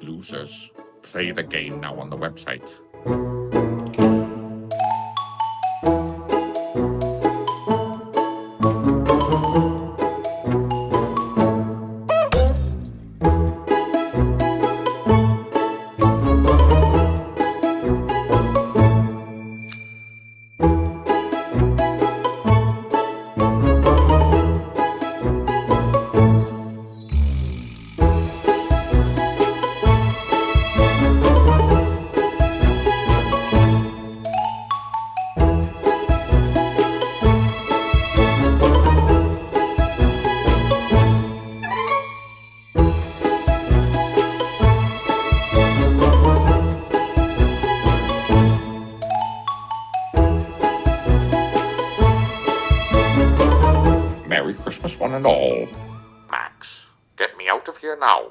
Losers, play the game now on the website. Merry Christmas, one and all. Max, get me out of here now.